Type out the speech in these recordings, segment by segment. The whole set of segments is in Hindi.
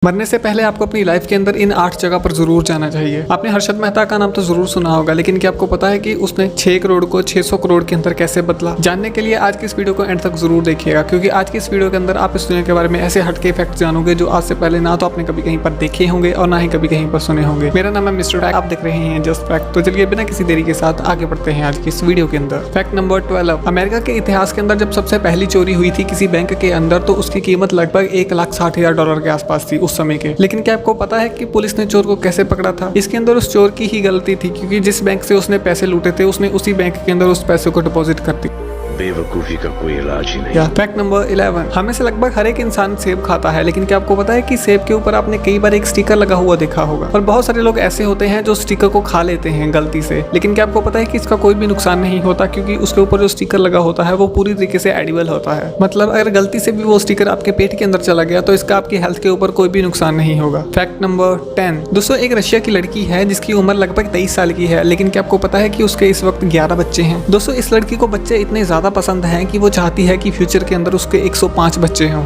मरने से पहले आपको अपनी लाइफ के अंदर इन 8 जगह पर जरूर जाना चाहिए। आपने हर्षद मेहता का नाम तो जरूर सुना होगा, लेकिन क्या आपको पता है कि उसने 6 करोड़ को 600 करोड़ के अंदर कैसे बदला? जानने के लिए आज की इस वीडियो को एंड तक जरूर देखिएगा, क्योंकि आज की इस वीडियो के अंदर आप इस दुनिया के बारे में ऐसे हटके फैक्ट जानोगे जो आज से पहले ना तो आपने कभी कहीं पर देखे होंगे और ना ही कभी कहीं पर सुने होंगे। मेरा नाम है मिस्टर फैक्ट, आप देख रहे हैं जस्ट फैक्ट। तो चलिए बिना किसी देरी के साथ आगे बढ़ते हैं आज की इस वीडियो के अंदर। Fact number 12। अमेरिका के इतिहास के अंदर जब सबसे पहली चोरी हुई थी किसी बैंक के अंदर, तो उसकी कीमत लगभग $1,60,000 के आसपास थी उस समय के। लेकिन क्या आपको पता है कि पुलिस ने चोर को कैसे पकड़ा था? इसके अंदर उस चोर की ही गलती थी, क्योंकि जिस बैंक से उसने पैसे लूटे थे उसने उसी बैंक के अंदर उस पैसे को डिपॉजिट कर दी। बेवकूफी का कोई इलाज ही नहीं। Fact number 11। हमें से लगभग हर एक इंसान सेब खाता है, लेकिन क्या आपको पता है कि सेब के ऊपर आपने कई बार एक स्टिकर लगा हुआ देखा होगा, और बहुत सारे लोग ऐसे होते हैं जो स्टिकर को खा लेते हैं गलती से। लेकिन क्या आपको पता है कि इसका कोई भी नुकसान नहीं होता, क्योंकि उसके ऊपर जो स्टिकर लगा होता है वो पूरी तरीके से एडिबल होता है। मतलब अगर गलती से भी वो स्टिकर आपके पेट के अंदर चला गया तो इसका आपकी हेल्थ के ऊपर कोई भी नुकसान नहीं होगा। Fact number 10। दोस्तों, एक रशिया की लड़की है जिसकी उम्र लगभग 23 साल की है, लेकिन क्या आपको पता है कि उसके इस वक्त 11 बच्चे हैं। दोस्तों, इस लड़की को बच्चे इतने ज्यादा पसंद हैं कि वो चाहती है कि फ्यूचर के अंदर उसके 105 बच्चे हों।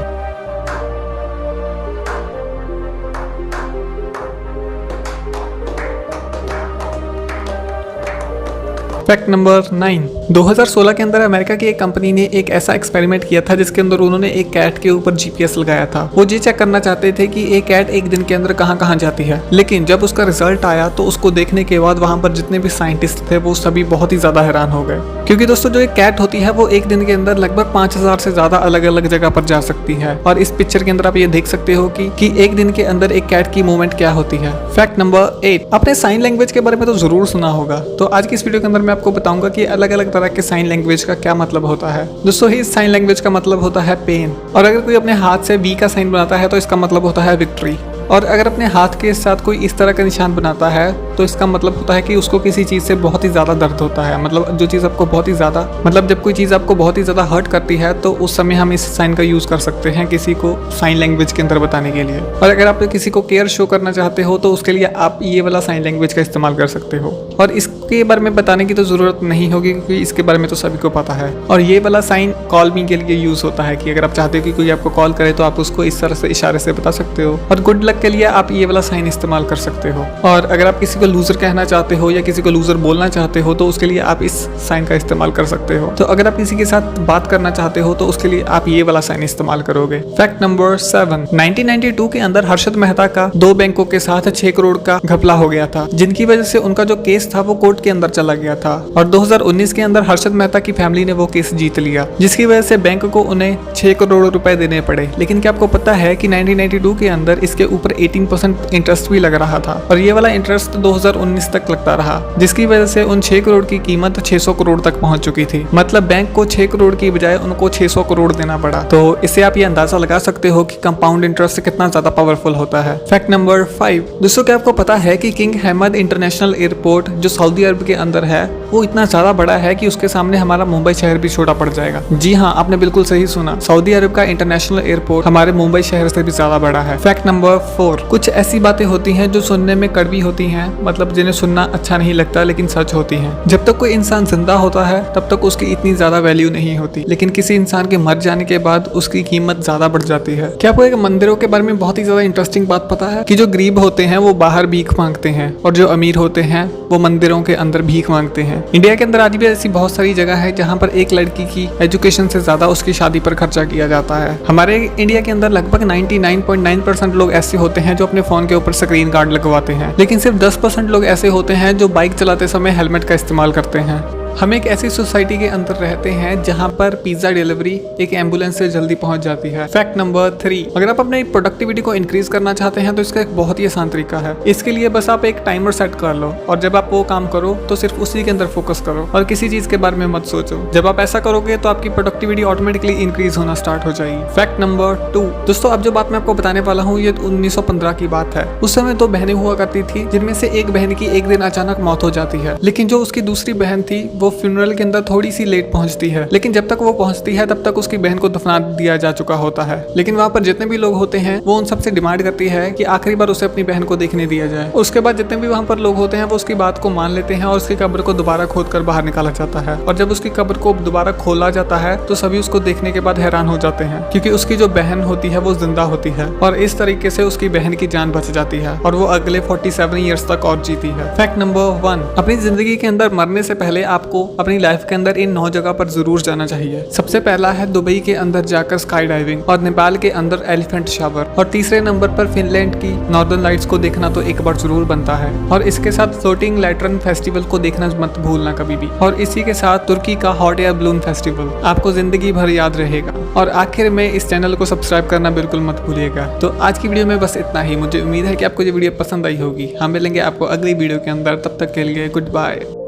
Fact number 9। 2016 के अंदर अमेरिका की एक कंपनी ने एक ऐसा एक्सपेरिमेंट किया था जिसके अंदर उन्होंने एक कैट के ऊपर जीपीएस लगाया था। वो ये चेक करना चाहते थे कि एक कैट एक दिन के अंदर कहां कहां जाती है। लेकिन जब उसका रिजल्ट आया तो उसको देखने के बाद वहां पर जितने भी साइंटिस्ट थे वो सभी बहुत ही ज्यादा हैरान हो गए, क्योंकि दोस्तों जो एक कैट होती है वो एक दिन के अंदर लगभग 5000 से ज्यादा अलग अलग जगह पर जा सकती है। और इस पिक्चर के अंदर आप ये देख सकते हो कि एक दिन के अंदर एक कैट की मूवमेंट क्या होती है। Fact number 8। आपने साइन लैंग्वेज के बारे में तो जरूर सुना होगा, तो आज की इस वीडियो के अंदर मैं आपको बताऊंगा कि अलग अलग तरह के साइन लैंग्वेज का क्या मतलब होता है। दोस्तों, इस साइन लैंग्वेज का मतलब होता है पेन, और अगर कोई अपने हाथ से वी का साइन बनाता है तो इसका मतलब होता है विक्ट्री। और अगर अपने हाथ के साथ कोई इस तरह का निशान बनाता है तो इसका मतलब होता है कि उसको किसी चीज से बहुत ही ज्यादा दर्द होता है। मतलब जो चीज आपको बहुत ही ज्यादा जब कोई चीज आपको बहुत ही ज्यादा हर्ट करती है तो उस समय हम इस साइन का यूज कर सकते हैं किसी को साइन लैंग्वेज के अंदर बताने के लिए। और अगर आप किसी को केयर शो करना चाहते हो तो उसके लिए आप ये वाला साइन लैंग्वेज का इस्तेमाल कर सकते हो। और इसके बारे में बताने की तो जरूरत नहीं होगी, क्योंकि इसके बारे में तो सभी को पता है। और ये वाला साइन कॉल मी के लिए यूज होता है कि अगर आप चाहते हो कि कोई आपको कॉल करे तो आप उसको इस तरह से इशारे से बता सकते हो। और गुड लक के लिए आप ये वाला साइन इस्तेमाल कर सकते हो। और अगर आप किसी को लूजर कहना चाहते हो या किसी को लूजर बोलना चाहते हो तो उसके लिए आप इस साइन का इस्तेमाल कर सकते हो। तो अगर आप किसी के साथ बात करना चाहते हो तो उसके लिए आप ये वाला साइन इस्तेमाल करोगे। Fact number 7। 1992 के अंदर हर्षद मेहता का 2 बैंकों के साथ 6 करोड़ का घपला हो गया था, जिनकी वजह से उनका जो केस था वो कोर्ट के अंदर चला गया था। और 2019 के अंदर हर्षद मेहता की फैमिली ने वो केस जीत लिया, जिसकी वजह से बैंक को उन्हें 6 करोड़ रुपए देने पड़े। लेकिन क्या आपको पता है कि 1992 के अंदर इसके ऊपर 18% इंटरेस्ट भी लग रहा था, और ये वाला इंटरेस्ट 2019 तक लगता रहा, जिसकी वजह से उन 6 करोड़ की कीमत 600 करोड़ तक पहुंच चुकी थी। मतलब बैंक को 6 करोड़ की बजाय उनको 600 करोड़ देना पड़ा। तो इससे आप ये अंदाजा लगा सकते हो कि कंपाउंड इंटरेस्ट कितना ज्यादा पावरफुल होता है। Fact number 5। दोस्तों, क्या आपको पता है कि किंग हैमद इंटरनेशनल एयरपोर्ट जो सऊदी अरब के अंदर है वो इतना ज्यादा बड़ा है कि उसके सामने हमारा मुंबई शहर भी छोटा पड़ जाएगा। जी हाँ, आपने बिल्कुल सही सुना, सऊदी अरब का इंटरनेशनल एयरपोर्ट हमारे मुंबई शहर से भी ज्यादा बड़ा है। Fact number 4। कुछ ऐसी बातें होती हैं जो सुनने में कड़वी होती हैं, मतलब जिन्हें सुनना अच्छा नहीं लगता, लेकिन सच होती हैं। जब तक कोई इंसान जिंदा होता है तब तक उसकी इतनी ज्यादा वैल्यू नहीं होती, लेकिन किसी इंसान के मर जाने के बाद उसकी कीमत ज्यादा बढ़ जाती है। क्या आपको एक मंदिरों के बारे में बहुत ही ज्यादा इंटरेस्टिंग बात पता है कि जो गरीब होते हैं वो बाहर भीख मांगते हैं और जो अमीर होते हैं वो मंदिरों के अंदर भीख मांगते हैं। इंडिया के अंदर आज भी ऐसी बहुत सारी जगह है जहाँ पर एक लड़की की एजुकेशन से ज्यादा उसकी शादी पर खर्चा किया जाता है। हमारे इंडिया के अंदर लगभग 99.9% लोग ऐसे होते हैं जो अपने फोन के ऊपर स्क्रीन गार्ड लगवाते हैं, लेकिन सिर्फ 10% लोग ऐसे होते हैं जो बाइक चलाते समय हेलमेट का इस्तेमाल करते हैं। हम एक ऐसी सोसाइटी के अंदर रहते हैं जहां पर पिज्जा डिलीवरी एक एम्बुलेंस से जल्दी पहुंच जाती है। Fact number 3। अगर आप अपनी प्रोडक्टिविटी को इंक्रीज करना चाहते हैं तो इसका एक बहुत ही आसान तरीका है। इसके लिए बस आप एक टाइमर सेट कर लो, और जब आप वो काम करो तो सिर्फ उसी के अंदर फोकस करो और किसी चीज के बारे में मत सोचो। जब आप ऐसा करोगे तो आपकी प्रोडक्टिविटी ऑटोमेटिकली इंक्रीज होना स्टार्ट हो जाएगी। Fact number 2। दोस्तों, अब जो बात मैं आपको बताने वाला हूँ ये 1915 की बात है। उस समय 2 बहनें हुआ करती थी, जिनमें से एक बहन की एक दिन अचानक मौत हो जाती है, लेकिन जो उसकी दूसरी बहन थी वो फ्यूनरल के अंदर थोड़ी सी लेट पहुंचती है, लेकिन जब तक वो पहुंचती है तब तक उसकी बहन को दफना दिया जा चुका होता है। लेकिन वहाँ पर जितने भी लोग होते हैं वो उन सबसे डिमांड करती है कि आखिरी बार उसे अपनी बहन को देखने दिया जाए। उसके बाद जितने भी वहाँ पर लोग होते हैं वो उसकी बात को मान लेते हैं और उसकी कब्र को दोबारा खोद कर बाहर निकाला जाता है। और जब उसकी कब्र को दोबारा खोला जाता है तो सभी उसको देखने के बाद हैरान हो जाते हैं, क्योंकि उसकी जो बहन होती है वो जिंदा होती है और इस तरीके से उसकी बहन की जान बच जाती है और वो अगले 47 ईयर्स तक और जीती है। फैक्ट नंबर 1, अपनी जिंदगी के अंदर मरने से पहले आपको अपनी लाइफ के अंदर इन 9 जगह पर जरूर जाना चाहिए। सबसे पहला है दुबई के अंदर जाकर स्काई डाइविंग और नेपाल के अंदर एलिफेंट शावर, और तीसरे नंबर पर फिनलैंड की नॉर्दर्न लाइट्स को देखना तो एक बार जरूर बनता है, और इसके साथ फ्लोटिंग लैटरन फेस्टिवल को देखना मत भूलना कभी भी, और इसी के साथ तुर्की का हॉट एयर बलून फेस्टिवल आपको जिंदगी भर याद रहेगा। और आखिर में इस चैनल को सब्सक्राइब करना बिल्कुल मत भूलिएगा। तो आज की वीडियो में बस इतना ही। मुझे उम्मीद है कि आपको ये वीडियो पसंद आई होगी। हम मिलेंगे आपको अगली वीडियो के अंदर, तब तक के लिए गुड बाय।